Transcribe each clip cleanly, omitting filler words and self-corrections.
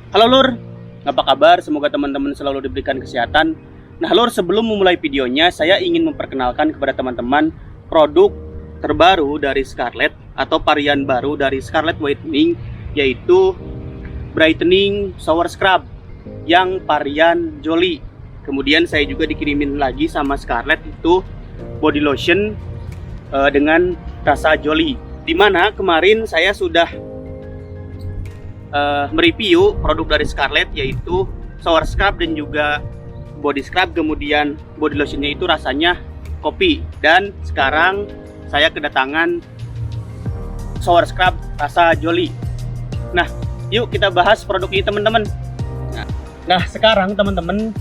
Halo Lur, apa kabar? Semoga teman-teman selalu diberikan kesehatan. Nah Lur, sebelum memulai videonya, saya ingin memperkenalkan kepada teman-teman produk terbaru dari Scarlett atau varian baru dari Scarlett Whitening, yaitu Brightening Shower Scrub yang varian Jolly. Kemudian saya juga dikirimin lagi sama Scarlett itu body lotion dengan rasa Jolly. Dimana kemarin saya sudah mereview produk dari Scarlett, yaitu shower scrub dan juga body scrub. Kemudian body lotionnya itu rasanya kopi. Dan sekarang saya kedatangan shower scrub rasa Jolly. Nah yuk kita bahas produk ini teman-teman. Nah sekarang teman-teman,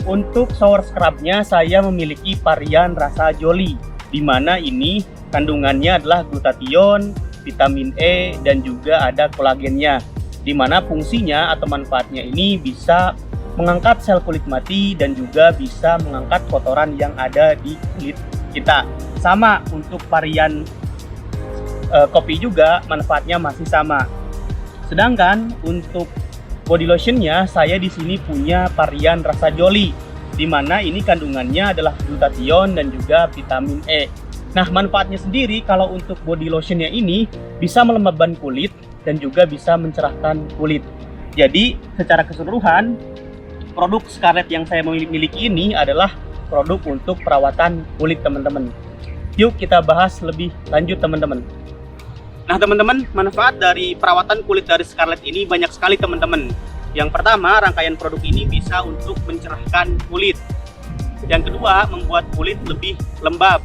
untuk shower scrubnya saya memiliki varian rasa Jolly, dimana ini kandungannya adalah glutathione, vitamin E, dan juga ada kolagennya, dimana fungsinya atau manfaatnya ini bisa mengangkat sel kulit mati dan juga bisa mengangkat kotoran yang ada di kulit kita. Sama untuk varian kopi juga manfaatnya masih sama. Sedangkan untuk body lotionnya saya di sini punya varian rasa Jolly, dimana ini kandungannya adalah glutathione dan juga vitamin E. Nah manfaatnya sendiri kalau untuk body lotionnya ini bisa melembabkan kulit dan juga bisa mencerahkan kulit. Jadi secara keseluruhan produk Scarlett yang saya miliki ini adalah produk untuk perawatan kulit teman-teman. Yuk kita bahas lebih lanjut teman-teman. Nah teman-teman, manfaat dari perawatan kulit dari Scarlett ini banyak sekali teman-teman. Yang pertama, rangkaian produk ini bisa untuk mencerahkan kulit. Yang kedua, membuat kulit lebih lembab.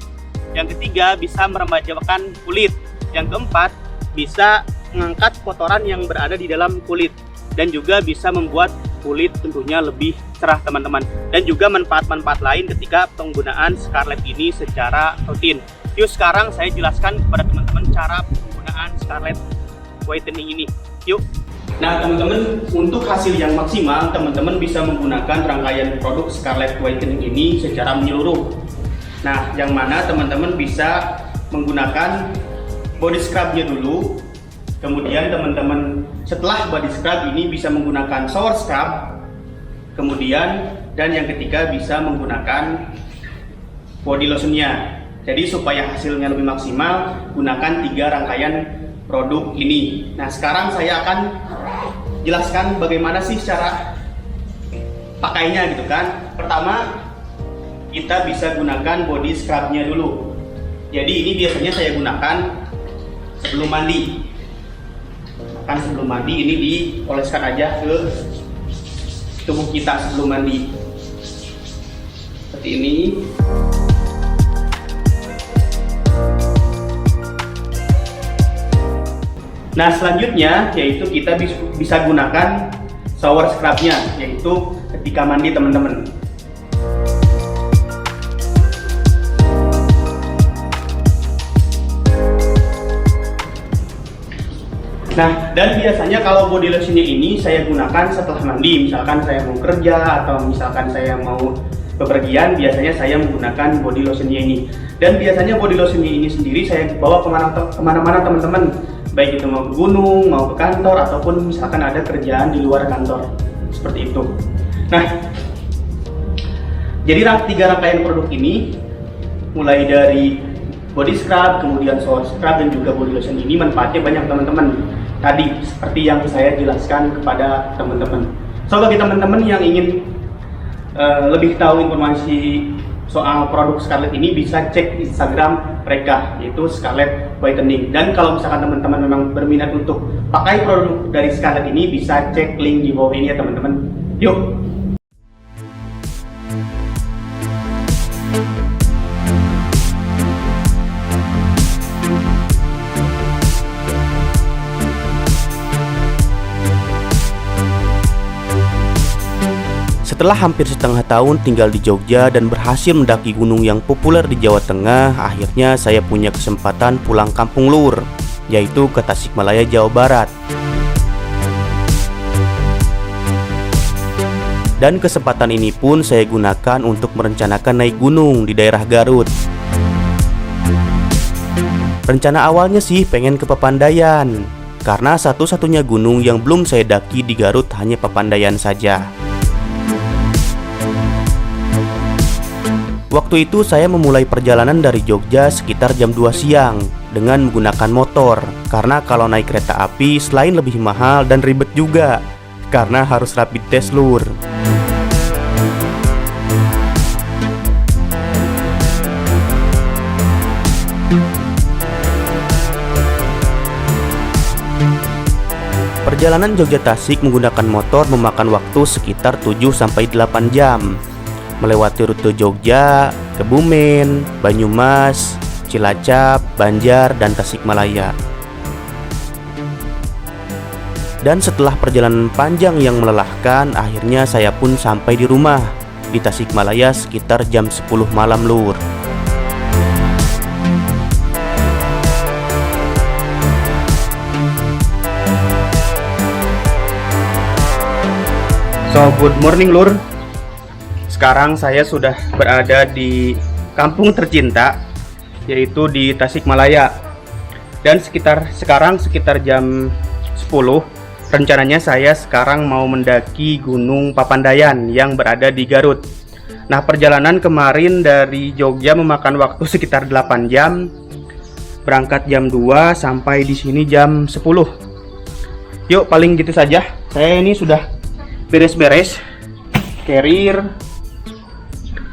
Yang ketiga, bisa meremajakan kulit. Yang keempat, bisa mengangkat kotoran yang berada di dalam kulit, dan juga bisa membuat kulit tentunya lebih cerah teman-teman. Dan juga manfaat-manfaat lain ketika penggunaan Scarlett ini secara rutin. Yuk sekarang saya jelaskan kepada teman-teman cara penggunaan Scarlett Whitening ini. Yuk. Nah teman-teman, untuk hasil yang maksimal teman-teman bisa menggunakan rangkaian produk Scarlett Whitening ini secara menyeluruh. Nah yang mana teman-teman bisa menggunakan body scrubnya dulu. Kemudian teman-teman setelah body scrub ini bisa menggunakan shower scrub. Kemudian dan yang ketiga bisa menggunakan body lotionnya. Jadi supaya hasilnya lebih maksimal, gunakan 3 rangkaian produk ini. Nah sekarang saya akan jelaskan bagaimana sih cara pakainya gitu kan. Pertama kita bisa gunakan body scrubnya dulu. Jadi ini biasanya saya gunakan sebelum mandi. Kan sebelum mandi ini dioleskan aja ke tubuh kita sebelum mandi seperti ini. Nah selanjutnya yaitu kita bisa gunakan shower scrubnya, yaitu ketika mandi teman-teman. Nah, dan biasanya kalau body lotionnya ini saya gunakan setelah mandi. Misalkan saya mau kerja atau misalkan saya mau bepergian, biasanya saya menggunakan body lotionnya ini. Dan biasanya body lotionnya ini sendiri saya bawa kemana-mana teman-teman. Baik itu mau ke gunung, mau ke kantor, ataupun misalkan ada kerjaan di luar kantor. Seperti itu. Nah, jadi 3 rangkaian produk ini, mulai dari body scrub, kemudian shower scrub, dan juga body lotion ini manfaatnya banyak teman-teman. Tadi seperti yang saya jelaskan kepada teman-teman. So bagi teman-teman yang ingin lebih tahu informasi soal produk Scarlett ini, bisa cek Instagram mereka, yaitu Scarlett Whitening. Dan kalau misalkan teman-teman memang berminat untuk pakai produk dari Scarlett ini, bisa cek link di bawah ini ya teman-teman. Yuk. Setelah hampir setengah tahun tinggal di Jogja dan berhasil mendaki gunung yang populer di Jawa Tengah, akhirnya saya punya kesempatan pulang kampung Lur, yaitu ke Tasikmalaya, Jawa Barat. Dan kesempatan ini pun saya gunakan untuk merencanakan naik gunung di daerah Garut. Rencana awalnya sih pengen ke Papandayan, karena satu-satunya gunung yang belum saya daki di Garut hanya Papandayan saja. Waktu itu saya memulai perjalanan dari Jogja sekitar jam 2 siang dengan menggunakan motor, karena kalau naik kereta api selain lebih mahal dan ribet juga karena harus rapid test lur. Perjalanan Jogja Tasik menggunakan motor memakan waktu sekitar 7-8 jam, melewati rute Jogja, Kebumen, Banyumas, Cilacap, Banjar, dan Tasikmalaya. Dan setelah perjalanan panjang yang melelahkan, akhirnya saya pun sampai di rumah di Tasikmalaya sekitar jam 10 malam lur. So, good morning lur. Sekarang saya sudah berada di kampung tercinta, yaitu di Tasikmalaya. Dan sekarang sekitar jam 10. Rencananya saya sekarang mau mendaki Gunung Papandayan yang berada di Garut. Nah, perjalanan kemarin dari Jogja memakan waktu sekitar 8 jam. Berangkat jam 2 sampai di sini jam 10. Yuk, paling gitu saja. Saya ini sudah beres-beres carrier,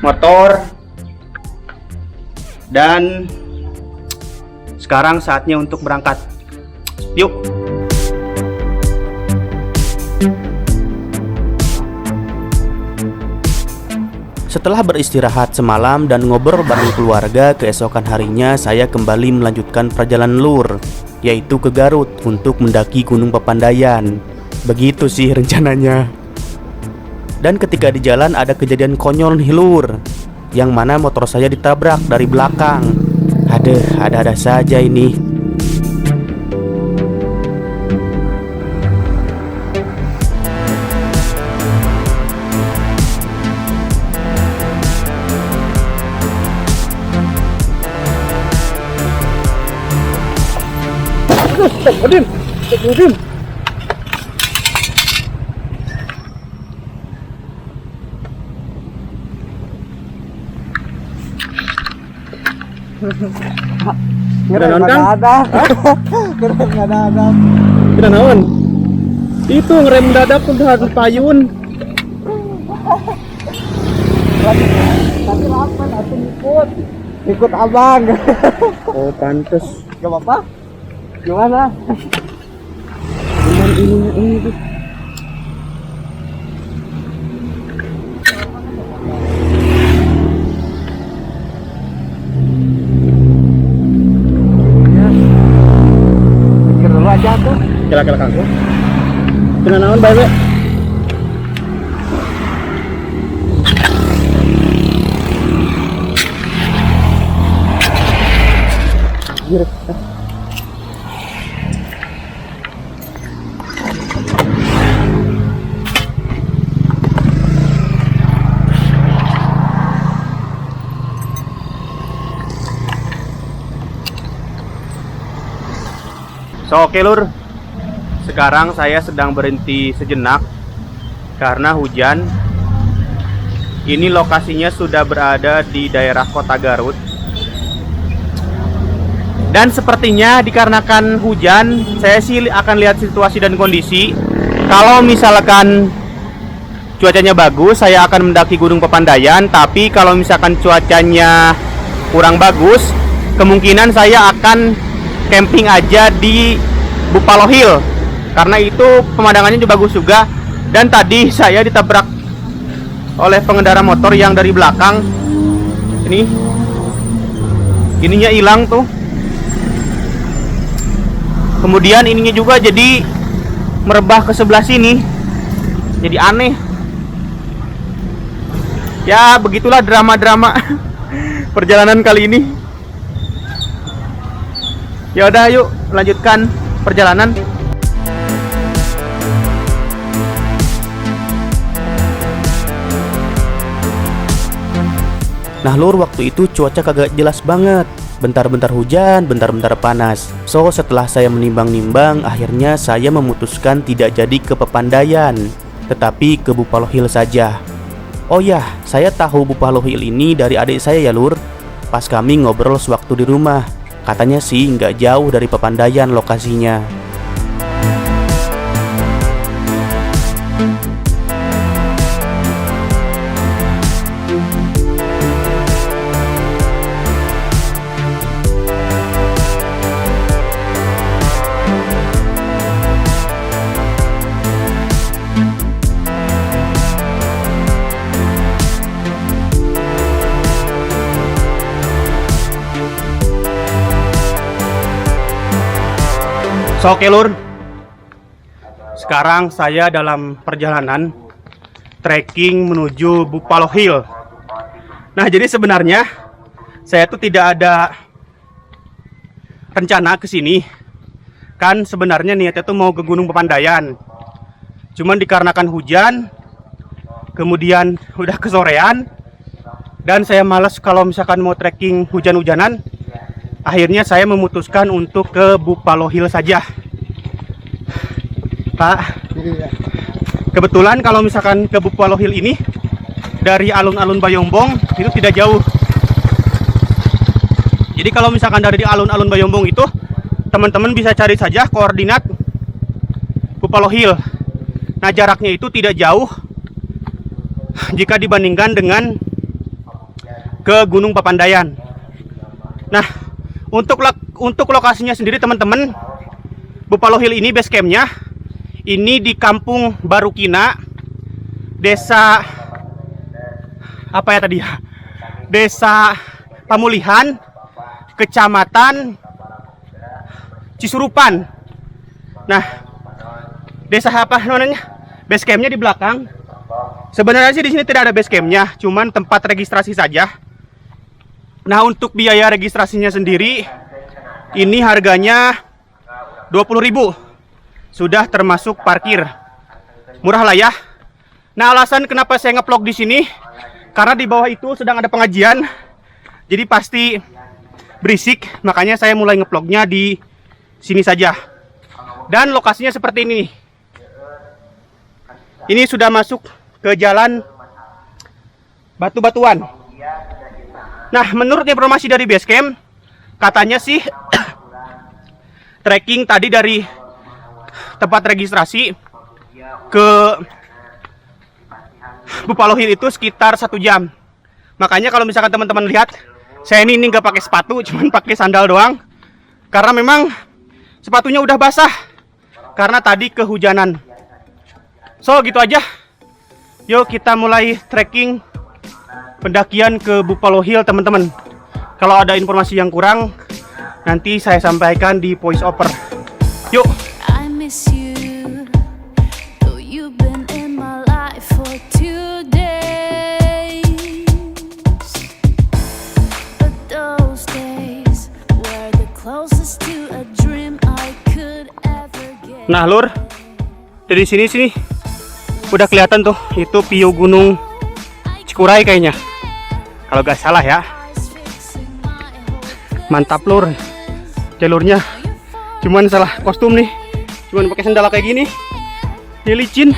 motor, dan sekarang saatnya untuk berangkat. Yuk. Setelah beristirahat semalam dan ngobrol bareng keluarga, keesokan harinya saya kembali melanjutkan perjalanan lur, yaitu ke Garut untuk mendaki Gunung Papandayan. Begitu sih rencananya. Dan ketika di jalan ada kejadian konyol nih lur, yang mana motor saya ditabrak dari belakang. Aduh, ada-ada saja ini. Astagfirullahaladzim. Kira naon Kang? Kira dadak. Kira naon? Itu ngerem dadak untuk harus payun. Tapi lapan aku ikut abang. Oh, pantes. Gak apa-apa. Gimana? Cuman ini tuh. Pikir dulu aja tuh. Kira-kira Kang. Kira naon bae we? So, oke lur, sekarang saya sedang berhenti sejenak karena hujan. Ini lokasinya sudah berada di daerah kota Garut. Dan sepertinya dikarenakan hujan, saya sih akan lihat situasi dan kondisi. Kalau misalkan cuacanya bagus, saya akan mendaki Gunung Papandayan. Tapi kalau misalkan cuacanya kurang bagus, kemungkinan saya akan camping aja di Buffalo Hill, karena itu pemandangannya juga bagus juga. Dan tadi saya ditabrak oleh pengendara motor yang dari belakang. Ininya hilang tuh. Kemudian ininya juga jadi merebah ke sebelah sini. Jadi aneh. Ya, begitulah drama-drama perjalanan kali ini. Ya udah, yuk lanjutkan perjalanan. Nah lur, waktu itu cuaca kagak jelas banget. Bentar-bentar hujan, bentar-bentar panas. So setelah saya menimbang-nimbang, akhirnya saya memutuskan tidak jadi ke Pepandayan, tetapi ke Buffalo Hill saja. Oh ya, saya tahu Buffalo Hill ini dari adik saya ya lur. Pas kami ngobrol sewaktu di rumah, katanya sih nggak jauh dari Pepandayan lokasinya. So, oke lur, sekarang saya dalam perjalanan trekking menuju Buffalo Hill. Nah, jadi sebenarnya saya tuh tidak ada rencana ke sini. Kan sebenarnya niatnya tuh mau ke Gunung Pepandayan. Cuman dikarenakan hujan, kemudian udah kesorean, dan saya malas kalau misalkan mau trekking hujan-hujanan. Akhirnya saya memutuskan untuk ke Buffalo Hill saja. Pak, kebetulan kalau misalkan ke Buffalo Hill ini dari alun-alun Bayombong itu tidak jauh. Jadi kalau misalkan dari alun-alun Bayombong itu teman-teman bisa cari saja koordinat Buffalo Hill. Nah, jaraknya itu tidak jauh jika dibandingkan dengan ke Gunung Papandayan. Nah, untuk lokasinya sendiri teman-teman, Buffalo Hill ini base campnya ini di Kampung Barukina, desa apa ya tadi ya, Desa Pamulihan, Kecamatan Cisurupan. Nah, desa apa namanya? Base campnya di belakang. Sebenarnya sih di sini tidak ada base campnya, cuman tempat registrasi saja. Nah, untuk biaya registrasinya sendiri ini harganya 20.000. Sudah termasuk parkir. Murah lah ya. Nah, alasan kenapa saya nge-vlog di sini karena di bawah itu sedang ada pengajian. Jadi pasti berisik, makanya saya mulai nge-vlognya di sini saja. Dan lokasinya seperti ini. Ini sudah masuk ke jalan batu-batuan. Nah, menurut informasi dari Basecamp, katanya sih trekking tadi dari tempat registrasi ke Buffalo Hill itu sekitar 1 jam. Makanya kalau misalkan teman-teman lihat, saya ini nggak pakai sepatu, cuman pakai sandal doang. Karena memang sepatunya udah basah karena tadi kehujanan. So, gitu aja. Yuk kita mulai trekking pendakian ke Buffalo Hill teman-teman. Kalau ada informasi yang kurang nanti saya sampaikan di voice over. Yuk. I miss you, though you've been in my life for 2 days. But those days were the closest to a dream I could ever get. Nah lur, dari sini udah kelihatan tuh, itu view Gunung Cikuray kayaknya, kalau gak salah ya. Mantap lur, jalurnya. Cuman salah kostum nih, cuman pakai sandal kayak gini, dia licin.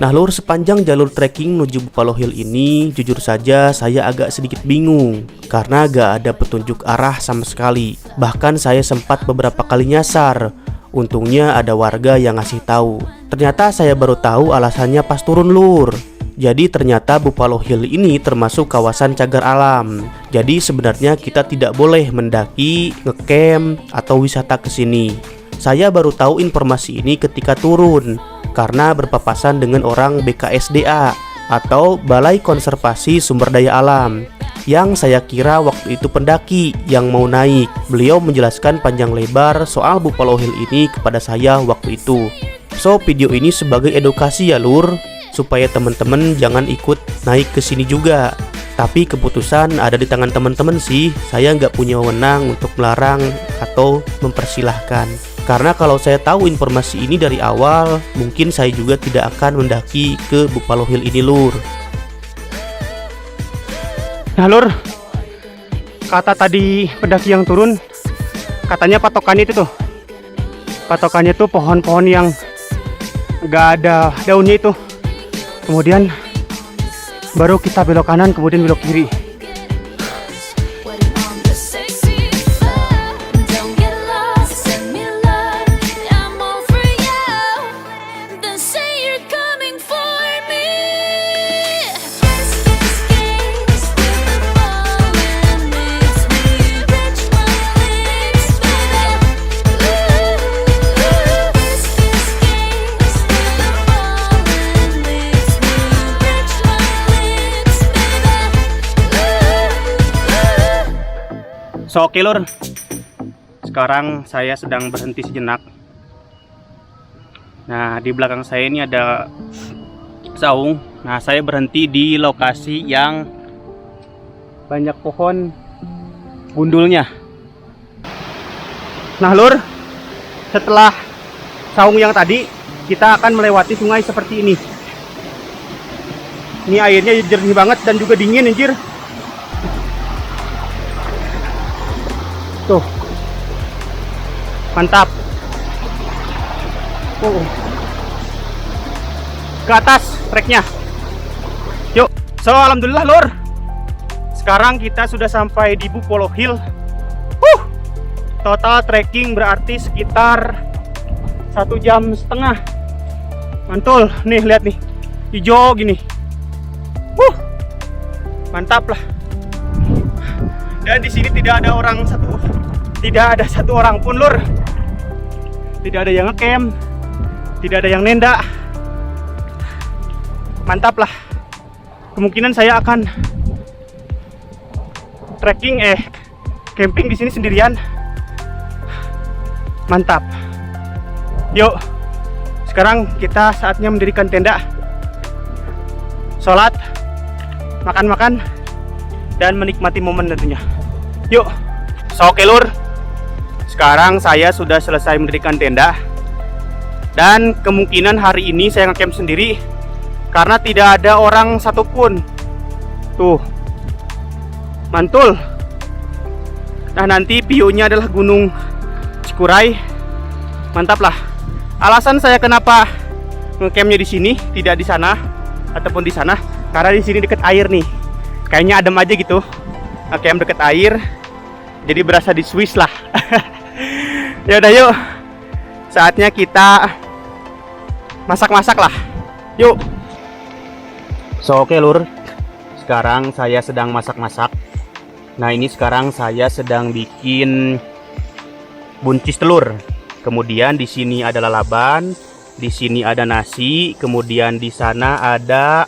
Nah lur, sepanjang jalur trekking menuju Buffalo Hill ini, jujur saja saya agak sedikit bingung karena gak ada petunjuk arah sama sekali. Bahkan saya sempat beberapa kali nyasar. Untungnya ada warga yang ngasih tahu. Ternyata saya baru tahu alasannya pas turun lur. Jadi ternyata Buffalo Hill ini termasuk kawasan cagar alam. Jadi sebenarnya kita tidak boleh mendaki, ngecamp, atau wisata ke sini. Saya baru tahu informasi ini ketika turun karena berpapasan dengan orang BKSDA atau Balai Konservasi Sumber Daya Alam. yang saya kira waktu itu pendaki yang mau naik. Beliau menjelaskan panjang lebar soal Buffalo Hill ini kepada saya waktu itu. So, video ini sebagai edukasi ya lur, supaya teman-teman jangan ikut naik ke sini juga. Tapi keputusan ada di tangan teman-teman sih. Saya nggak punya wewenang untuk melarang atau mempersilahkan. Karena kalau saya tahu informasi ini dari awal, mungkin saya juga tidak akan mendaki ke Buffalo Hill ini lur. Nah lur, kata tadi pendaki yang turun, katanya patokannya itu tuh, patokannya tuh pohon-pohon yang gak ada daunnya itu. Kemudian baru kita belok kanan, kemudian belok kiri. Waiting on the sexy floor. Don't get lost, send me love. I'm all for you. Then say you're coming for me. Kiss, kiss, kiss with the ball and makes me rich my lips, baby. Ooh, kiss, kiss, kiss with the ball and makes me rich my lips, baby. So oke lur, sekarang saya sedang berhenti sejenak. Nah di belakang saya ini ada saung. Nah saya berhenti di lokasi yang banyak pohon gundulnya. Nah lur, setelah saung yang tadi, kita akan melewati sungai seperti ini. Ini airnya jernih banget dan juga dingin anjir. Tuh, mantap. Ke atas treknya. Yuk. So alhamdulillah lur, sekarang kita sudah sampai di Buffalo Hill. Total trekking berarti sekitar 1,5 jam. Mantul. Nih lihat nih, hijau gini. Mantap lah. Dan di sini tidak ada satu orang pun lur. Tidak ada yang ngecamp, tidak ada yang nenda. Mantap lah. Kemungkinan saya akan camping di sini sendirian. Mantap. Yuk. Sekarang kita saatnya mendirikan tenda. Sholat, makan-makan, dan menikmati momen tentunya. Yuk. So oke lur, sekarang saya sudah selesai mendirikan tenda. Dan kemungkinan hari ini saya ngecamp sendiri karena tidak ada orang satupun. Tuh, mantul. Nah nanti view-nya adalah Gunung Cikuray. Mantap lah. Alasan saya kenapa ngecampnya di sini, tidak di sana ataupun di sana, karena di sini dekat air nih. Kayaknya adem aja gitu. Ngecamp dekat air, jadi berasa di Swiss lah. Ya udah yuk, saatnya kita masak-masak lah. Yuk. So oke lur, sekarang saya sedang masak-masak. Nah ini sekarang saya sedang bikin buncis telur. Kemudian di sini ada lalaban, di sini ada nasi, kemudian di sana ada,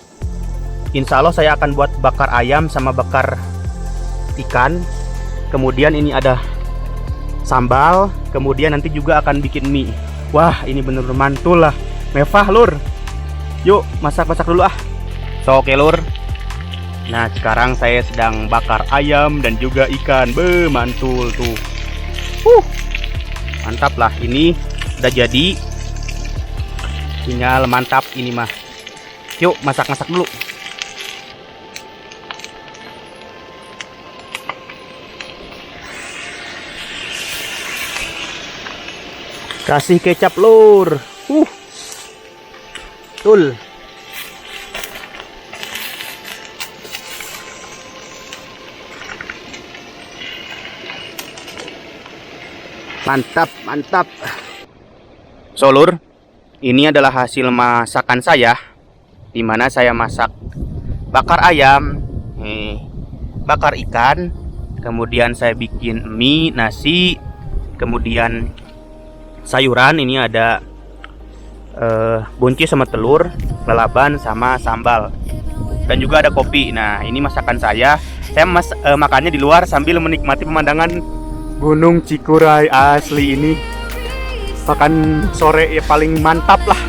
insya Allah saya akan buat bakar ayam sama bakar ikan. Kemudian ini ada sambal, kemudian nanti juga akan bikin mie. Wah ini bener-bener mantul lah, mewah lur. Yuk masak-masak dulu ah. So oke lur, nah sekarang saya sedang bakar ayam dan juga ikan. Mantul tuh. Mantap lah, ini udah jadi. Tinggal mantap ini mah. Yuk masak-masak dulu. Kasih kecap lur. Betul. Mantap, mantap. So lur, ini adalah hasil masakan saya, dimana saya masak bakar ayam, bakar ikan, kemudian saya bikin mie, nasi, kemudian sayuran. Ini ada buncis sama telur, lalaban sama sambal, dan juga ada kopi. Nah ini masakan saya. Saya makannya di luar sambil menikmati pemandangan Gunung Cikuray asli ini. Makan sore ya paling mantap lah.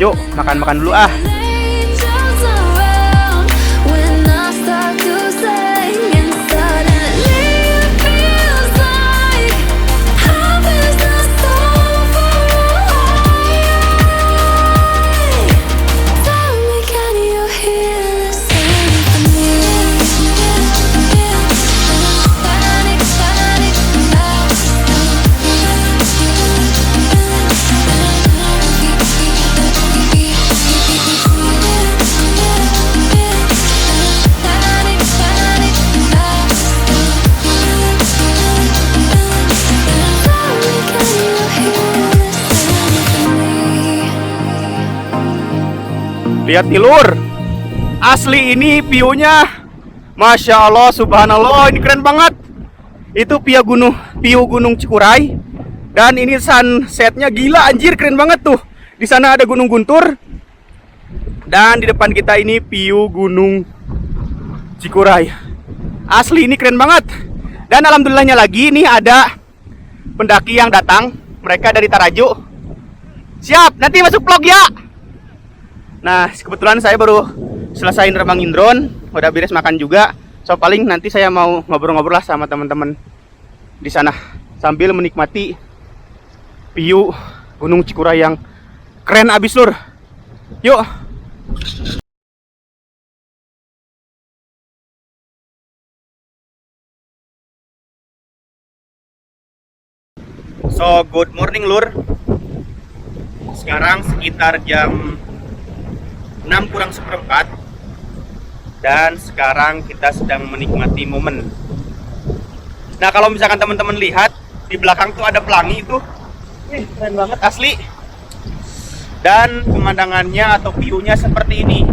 Yuk makan-makan dulu ah. Angels around when I start to sing, and suddenly it feels like heaven's not so far away. Tell me, can you hear the symphony? Lihat nih lur, asli ini view-nya, masya Allah, subhanallah, ini keren banget. Itu view Gunung Cikuray, dan ini sunsetnya gila anjir, keren banget tuh. Di sana ada Gunung Guntur, dan di depan kita ini view Gunung Cikuray. Asli ini keren banget. Dan alhamdulillahnya lagi ini ada pendaki yang datang, mereka dari Tarajo. Siap, nanti masuk vlog ya. Nah, kebetulan saya baru selesai nerbangin drone, udah beres makan juga. So paling nanti saya mau ngobrol-ngobrol lah sama teman-teman di sana sambil menikmati view Gunung Cikuray yang keren abis lur. Yuk. So, good morning lur. Sekarang sekitar jam 6:04, dan sekarang kita sedang menikmati momen. Nah, kalau misalkan teman-teman lihat di belakang tuh ada pelangi itu, keren banget asli. Dan pemandangannya atau view-nya seperti ini.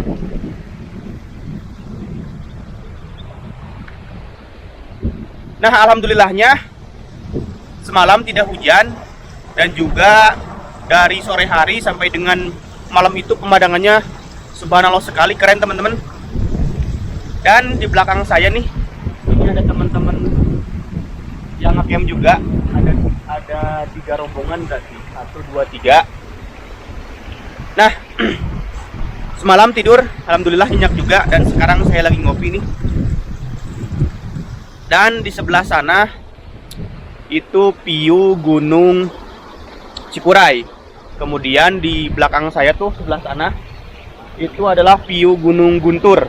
Nah, alhamdulillahnya semalam tidak hujan, dan juga dari sore hari sampai dengan malam itu pemandangannya subhanallah sekali, keren teman-teman. Dan di belakang saya nih, ini ada teman-teman yang ngecamp juga. Ada 3 rombongan berarti, 1, 2, 3. Nah, semalam tidur alhamdulillah nyenyak juga, dan sekarang saya lagi ngopi nih. Dan di sebelah sana itu view Gunung Cikuray. Kemudian di belakang saya tuh sebelah sana itu adalah view Gunung Guntur,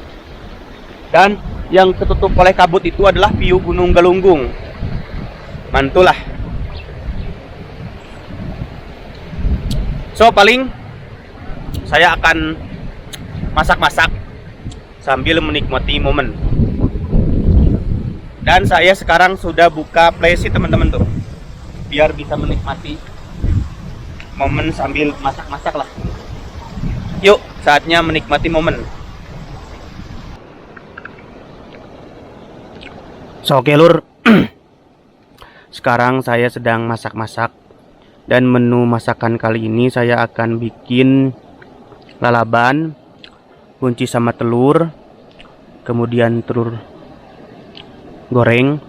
dan yang tertutup oleh kabut itu adalah view Gunung Galunggung. Mantul lah. So paling saya akan masak-masak sambil menikmati momen. Dan saya sekarang sudah buka playlist teman-teman tuh, biar bisa menikmati momen sambil masak-masak lah. Yuk, saatnya menikmati momen. So, oke lur. Sekarang saya sedang masak-masak, dan menu masakan kali ini saya akan bikin lalaban, kunci sama telur, kemudian telur goreng,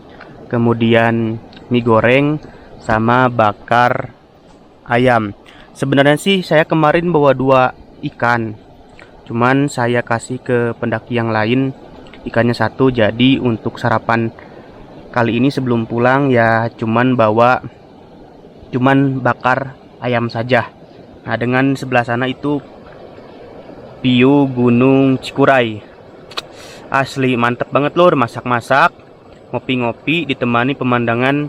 kemudian mie goreng, sama bakar ayam. Sebenarnya sih saya kemarin bawa 2 ikan, cuman saya kasih ke pendaki yang lain ikannya 1, jadi untuk sarapan kali ini sebelum pulang ya cuman bakar ayam saja. Nah, dengan sebelah sana itu view Gunung Cikuray. Asli mantep banget lur, masak-masak, ngopi-ngopi ditemani pemandangan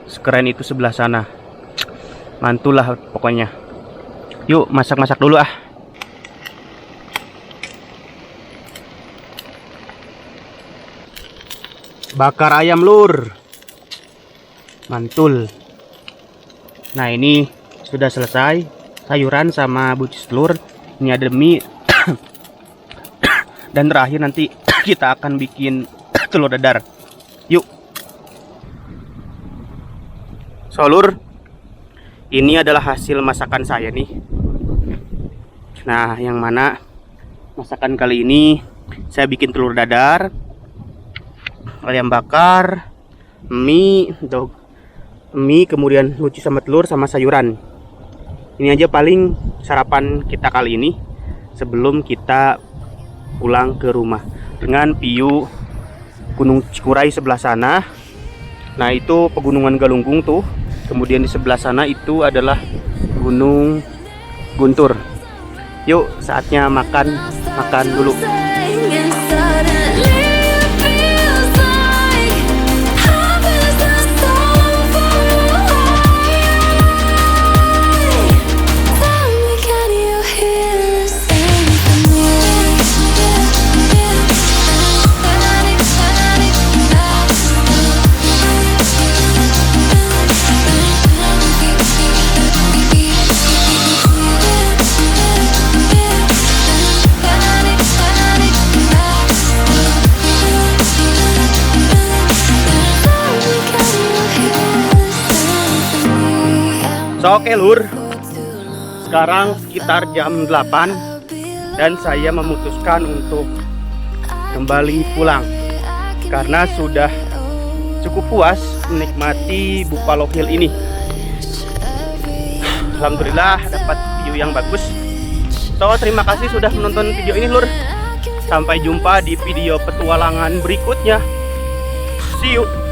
sekeren itu sebelah sana. Mantul lah pokoknya. Yuk masak-masak dulu ah. Bakar ayam lur, mantul. Nah, ini sudah selesai sayuran sama bucis telur. Ini ada mie. Dan terakhir nanti kita akan bikin telur dadar. Yuk. So lur, ini adalah hasil masakan saya nih. Nah, yang mana masakan kali ini saya bikin telur dadar, ayam bakar, mie, kemudian lucu sama telur sama sayuran. Ini aja paling sarapan kita kali ini sebelum kita pulang ke rumah. Dengan view Gunung Cikuray sebelah sana. Nah, itu pegunungan Galunggung tuh. Kemudian di sebelah sana itu adalah Gunung Guntur. Yuk, saatnya makan dulu. So, oke lur, sekarang sekitar jam 8 dan saya memutuskan untuk kembali pulang karena sudah cukup puas menikmati Buffalo Hill ini. Alhamdulillah dapat view yang bagus. So, terima kasih sudah menonton video ini lur. Sampai jumpa di video petualangan berikutnya. See you.